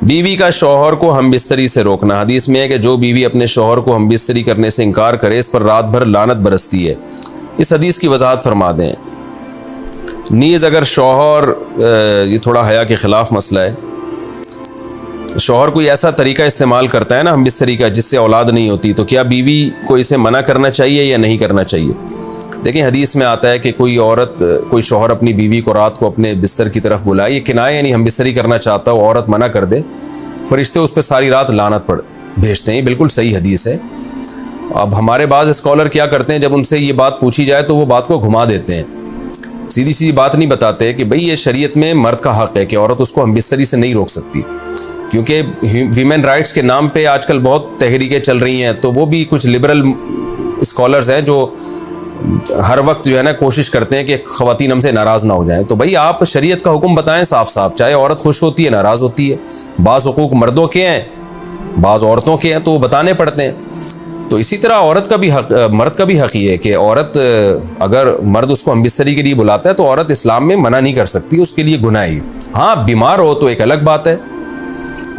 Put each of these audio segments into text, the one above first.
बीवी का शौहर को हम बिस्तरी से रोकना। हदीस में है कि जो बीवी अपने शौहर को हम बिस्तरी करने से इनकार करे इस पर रात भर लानत बरसती है। इस हदीस की वजाहत फरमा दें। नीज़ अगर शौहर, ये थोड़ा हया के ख़िलाफ़ मसला है, शौहर कोई ऐसा तरीका इस्तेमाल करता है ना हम बिस्तरी का जिससे औलाद नहीं होती, तो क्या बीवी को इसे मना करना चाहिए या नहीं करना चाहिए? देखिए हदीस में आता है कि कोई औरत, कोई शौहर अपनी बीवी को रात को अपने बिस्तर की तरफ बुलाए, ये किनाया यानी हम बिस्तरी करना चाहता हो, औरत मना कर दे, फरिश्ते उस पर सारी रात लानत भेजते हैं। बिल्कुल सही हदीस है। अब हमारे बाज़ स्कॉलर क्या करते हैं, जब उनसे ये बात पूछी जाए तो वो बात को घुमा देते हैं, सीधी सीधी बात नहीं बताते कि भाई ये शरीयत में मर्द का हक़ है कि औरत उसको हम बिस्तरी से नहीं रोक सकती, क्योंकि वीमेन राइट्स के नाम पे आजकल बहुत तहरीकें चल रही हैं। तो वो भी कुछ लिबरल स्कॉलर्स हैं जो हर वक्त जो है ना कोशिश करते हैं कि ख़वातीन हमसे नाराज़ ना हो जाएं। तो भाई आप शरीयत का हुक्म बताएं साफ साफ, चाहे औरत खुश होती है नाराज़ होती है, बाज़ हुकूक मर्दों के हैं बाज़ औरतों के हैं, तो वो बताने पड़ते हैं। तो इसी तरह औरत का भी हक, मर्द का भी हक़ ये है कि औरत, अगर मर्द उसको हम बिस्तरी के लिए बुलाता है तो औरत इस्लाम में मना नहीं कर सकती, उसके लिए गुनाह है। हाँ बीमार हो तो एक अलग बात है,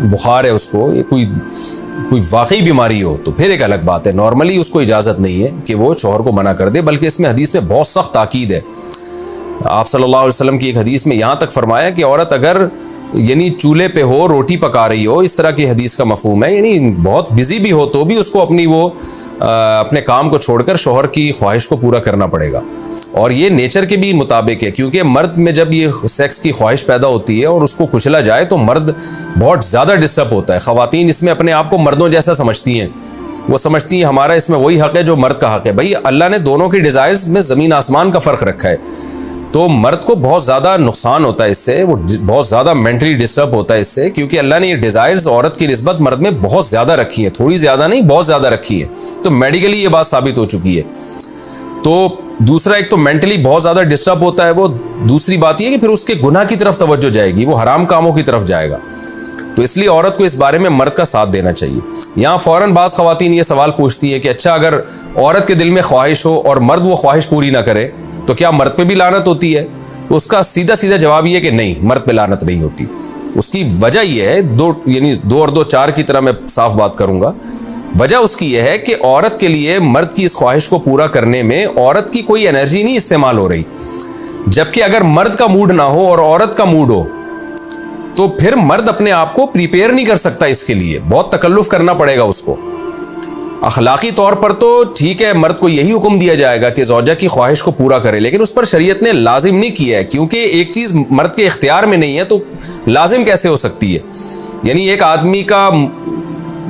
बुखार है उसको, ये कोई वाकई बीमारी हो तो फिर एक अलग बात है। नॉर्मली उसको इजाज़त नहीं है कि वो शौहर को मना कर दे, बल्कि इसमें हदीस में बहुत सख्त ताकीद है। आप सल्लल्लाहु अलैहि वसल्लम की एक हदीस में यहाँ तक फरमाया कि औरत अगर यानी चूल्हे पे हो, रोटी पका रही हो, इस तरह की हदीस का मफहूम है, यानी बहुत बिजी भी हो तो भी उसको अपने काम को छोड़कर शौहर की ख्वाहिश को पूरा करना पड़ेगा। और ये नेचर के भी मुताबिक है, क्योंकि मर्द में जब ये सेक्स की ख्वाहिश पैदा होती है और उसको कुचला जाए तो मर्द बहुत ज़्यादा डिस्टर्ब होता है। ख़वातीन इसमें अपने आप को मर्दों जैसा समझती हैं, वो समझती हैं हमारा इसमें वही हक़ है जो मर्द का हक़ है। भाई अल्लाह ने दोनों की डिज़ायर्स में ज़मीन आसमान का फ़र्क रखा है, तो मर्द को बहुत ज़्यादा नुकसान होता है इससे, वो बहुत ज़्यादा मेंटली डिस्टर्ब होता है इससे, क्योंकि अल्लाह ने ये डिज़ायर्स औरत की निस्बत मर्द में बहुत ज़्यादा रखी है, थोड़ी ज़्यादा नहीं बहुत ज़्यादा रखी है। तो मेडिकली ये बात साबित हो चुकी है। तो दूसरा, एक तो मेंटली बहुत ज़्यादा डिस्टर्ब होता है वो, दूसरी बात ये कि फिर उसके गुनाह की तरफ तवज्जो जाएगी, वो हराम कामों की तरफ जाएगा। तो इसलिए औरत को इस बारे में मर्द का साथ देना चाहिए। यहाँ फ़ौरन बाज़ ख़वातीन ये सवाल पूछती हैं कि अच्छा अगर औरत के दिल में ख्वाहिश हो और मर्द वो ख्वाहिश पूरी ना करे तो क्या मर्द पे भी लानत होती है? तो उसका सीधा सीधा जवाब ये है कि नहीं, मर्द पे लानत नहीं होती। उसकी वजह यह है, दो और दो चार की तरह मैं साफ बात करूँगा। वजह उसकी यह है कि औरत के लिए मर्द की इस ख्वाहिश को पूरा करने में औरत की कोई एनर्जी नहीं इस्तेमाल हो रही, जबकि अगर मर्द का मूड ना हो और औरत का मूड हो तो फिर मर्द अपने आप को प्रिपेयर नहीं कर सकता, इसके लिए बहुत तकल्लुफ़ करना पड़ेगा उसको। अखलाकी तौर पर तो ठीक है, मर्द को यही हुक्म दिया जाएगा कि ज़ौजा की ख्वाहिश को पूरा करे, लेकिन उस पर शरीयत ने लाजिम नहीं किया है, क्योंकि एक चीज़ मर्द के इख्तियार में नहीं है तो लाजिम कैसे हो सकती है? यानी एक आदमी का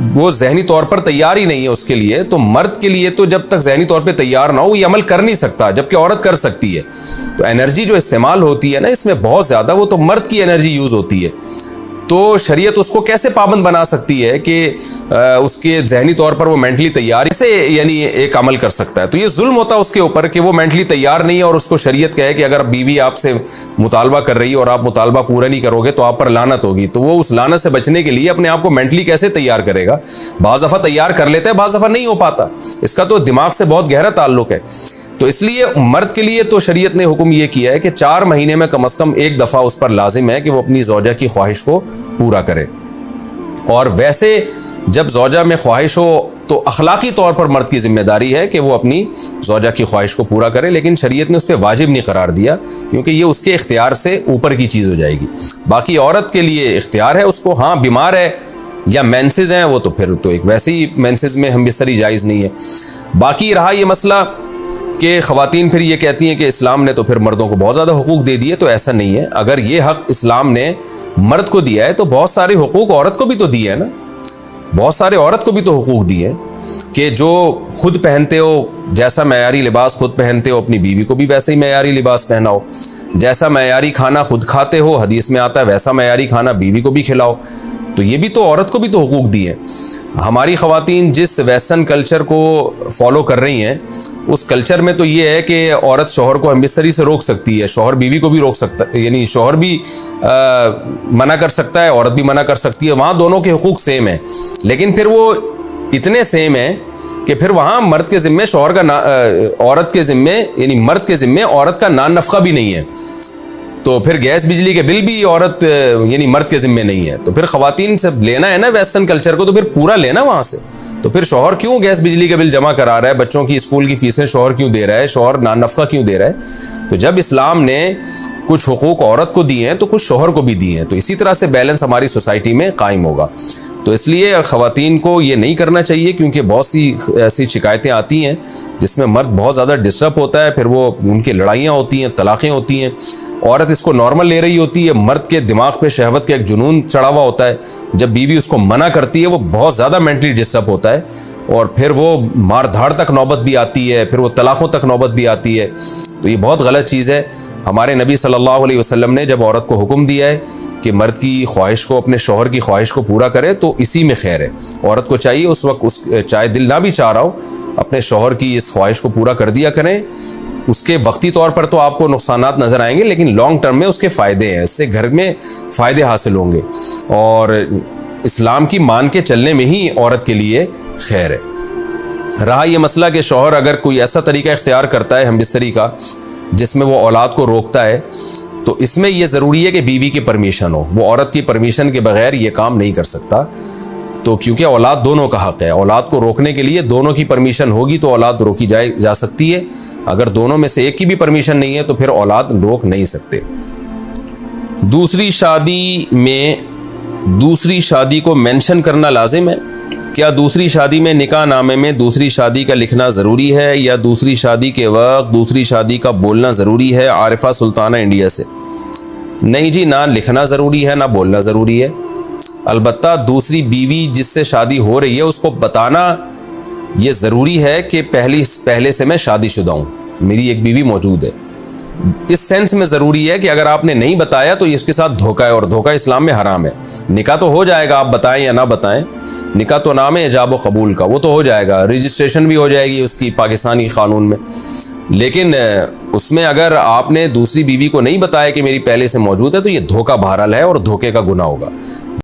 वो जहनी तौर पर तैयार ही नहीं है उसके लिए, तो मर्द के लिए तो जब तक जहनी तौर पे तैयार ना हो ये अमल कर नहीं सकता, जबकि औरत कर सकती है। तो एनर्जी जो इस्तेमाल होती है ना इसमें बहुत ज़्यादा, वो तो मर्द की एनर्जी यूज़ होती है। तो शरीयत उसको कैसे पाबंद बना सकती है कि उसके जहनी तौर पर वो मेंटली तैयार से यानी एक अमल कर सकता है? तो ये जुल्म होता है उसके ऊपर कि वो मेंटली तैयार नहीं है और उसको शरीयत कहे कि अगर बीवी आपसे मुतालबा कर रही है और आप मुतालबा पूरा नहीं करोगे तो आप पर लानत होगी। तो वो उस लानत से बचने के लिए अपने आप को मेंटली कैसे तैयार करेगा? बाज़ दफ़ा तैयार कर लेता है, बाज़ दफ़ा नहीं हो पाता। इसका तो दिमाग से बहुत गहरा ताल्लुक है। तो इसलिए मर्द के लिए तो शरीयत ने हुक्म ये किया है कि 4 महीने में कम से कम एक दफ़ा उस पर लाजिम है कि वो अपनी ज़ौजा की ख्वाहिश को पूरा करे। और वैसे जब ज़ौजा में ख्वाहिश हो तो अखलाकी तौर पर मर्द की जिम्मेदारी है कि वो अपनी ज़ौजा की ख्वाहिश को पूरा करे, लेकिन शरीयत ने उस पर वाजिब नहीं करार दिया, क्योंकि ये उसके इख्तियार से ऊपर की चीज़ हो जाएगी। बाकी औरत के लिए इख्तियार है उसको, हाँ बीमार है या मेंसेस हैं वो तो फिर तो एक वैसे ही मेंसेस में हम बिस्तरी जायज़ नहीं है। बाकी रहा ये मसला कि ख़वातीन फिर ये कहती हैं कि इस्लाम ने तो फिर मर्दों को बहुत ज़्यादा हुकूक दे दिए, तो ऐसा नहीं है। अगर ये हक़ इस्लाम ने मर्द को दिया है तो बहुत सारे हुकूक औरत को भी तो दिए हैं ना, बहुत सारे औरत को भी तो हुकूक दिए कि जो खुद पहनते हो, जैसा मयारी लिबास खुद पहनते हो अपनी बीवी को भी वैसे ही मयारी लिबास पहनाओ, जैसा मयारी खाना खुद खाते हो हदीस में आता है वैसा मयारी खाना बीवी को भी खिलाओ। तो ये भी तो औरत को भी तो हुकूक दिए हैं। हमारी ख़वातीन जिस वेस्टर्न कल्चर को फॉलो कर रही हैं उस कल्चर में तो ये है कि औरत शौहर को हमबिस्तरी से रोक सकती है, शौहर बीवी को भी रोक सकता है, यानी शौहर भी मना कर सकता है, औरत भी मना कर सकती है। वहाँ दोनों के हुकूक सेम है, लेकिन फिर वो इतने सेम है कि फिर वहाँ मर्द के ज़िम्मे शौहर का औरत के ज़िम्मे यानी मर्द के ज़िम्मे औरत का नान नफ़क़ा भी नहीं है। तो फिर गैस बिजली के बिल भी औरत यानी मर्द के जिम्मे नहीं है। तो फिर ख़वातीन से लेना है ना वेस्टर्न कल्चर को, तो फिर पूरा लेना वहाँ से। तो फिर शौहर क्यों गैस बिजली का बिल जमा करा रहा है, बच्चों की स्कूल की फीसें शौहर क्यों दे रहा है, शौहर नानफ़ा क्यों दे रहा है? तो जब इस्लाम ने कुछ हुकूक औरत को दिए हैं तो कुछ शौहर को भी दिए हैं, तो इसी तरह से बैलेंस हमारी सोसाइटी में कायम होगा। तो इसलिए ख़वातीन को ये नहीं करना चाहिए, क्योंकि बहुत सी ऐसी शिकायतें आती हैं जिसमें मर्द बहुत ज़्यादा डिस्टर्ब होता है, फिर वो उनकी लड़ाइयाँ होती हैं, तलाक़ें होती हैं। औरत इसको नॉर्मल ले रही होती है, मर्द के दिमाग पे शहवत का एक जुनून चढ़ा हुआ होता है। जब बीवी उसको मना करती है वो बहुत ज़्यादा मेंटली डिस्टर्ब होता है, और फिर वो मार धाड़ तक नौबत भी आती है, फिर वो तलाक़ों तक नौबत भी आती है। तो ये बहुत गलत चीज़ है। हमारे नबी सल्लल्लाहु अलैहि वसल्लम ने जब औरत को हुक्म दिया है कि मर्द की ख्वाहिश को, अपने शौहर की ख्वाहिश को पूरा करे, तो इसी में खैर है। औरत को चाहिए उस वक्त चाहे दिल ना भी चाह रहा हो, अपने शौहर की इस ख्वाहिश को पूरा कर दिया करें। उसके वक्ती तौर पर तो आपको नुकसानात नज़र आएंगे, लेकिन लॉन्ग टर्म में उसके फ़ायदे हैं, इससे घर में फ़ायदे हासिल होंगे, और इस्लाम की मान के चलने में ही औरत के लिए खैर है। रहा ये मसला कि शौहर अगर कोई ऐसा तरीका इख्तियार करता है हमबिस्तरी का जिसमें वो औलाद को रोकता है, तो इसमें यह ज़रूरी है कि बीवी की परमिशन हो। वो औरत की परमिशन के बगैर ये काम नहीं कर सकता। तो क्योंकि औलाद दोनों का हक़ है, औलाद को रोकने के लिए दोनों की परमिशन होगी तो औलाद रोकी जा सकती है। अगर दोनों में से एक की भी परमिशन नहीं है तो फिर औलाद रोक नहीं सकते। दूसरी शादी को मेंशन करना लाजिम है। क्या दूसरी शादी में निकाह नामे में दूसरी शादी का लिखना ज़रूरी है, या दूसरी शादी के वक्त दूसरी शादी का बोलना ज़रूरी है? आरिफा सुल्ताना इंडिया से। नहीं जी, ना लिखना ज़रूरी है ना बोलना ज़रूरी है। अलबत्ता दूसरी बीवी जिससे शादी हो रही है उसको बताना ये ज़रूरी है कि पहले से मैं शादीशुदा हूँ, मेरी एक बीवी मौजूद है। इस सेंस में ज़रूरी है कि अगर आपने नहीं बताया तो इसके साथ धोखा है, और धोखा इस्लाम में हराम है। निकाह तो हो जाएगा, आप बताएं या ना बताएं, निकाह तो नाम है इजाब व कबूल का, वो तो हो जाएगा, रजिस्ट्रेशन भी हो जाएगी उसकी पाकिस्तानी क़ानून में। लेकिन उसमें अगर आपने दूसरी बीवी को नहीं बताया कि मेरी पहले से मौजूद है, तो ये धोखा बहरहाल है और धोखे का गुनाह होगा।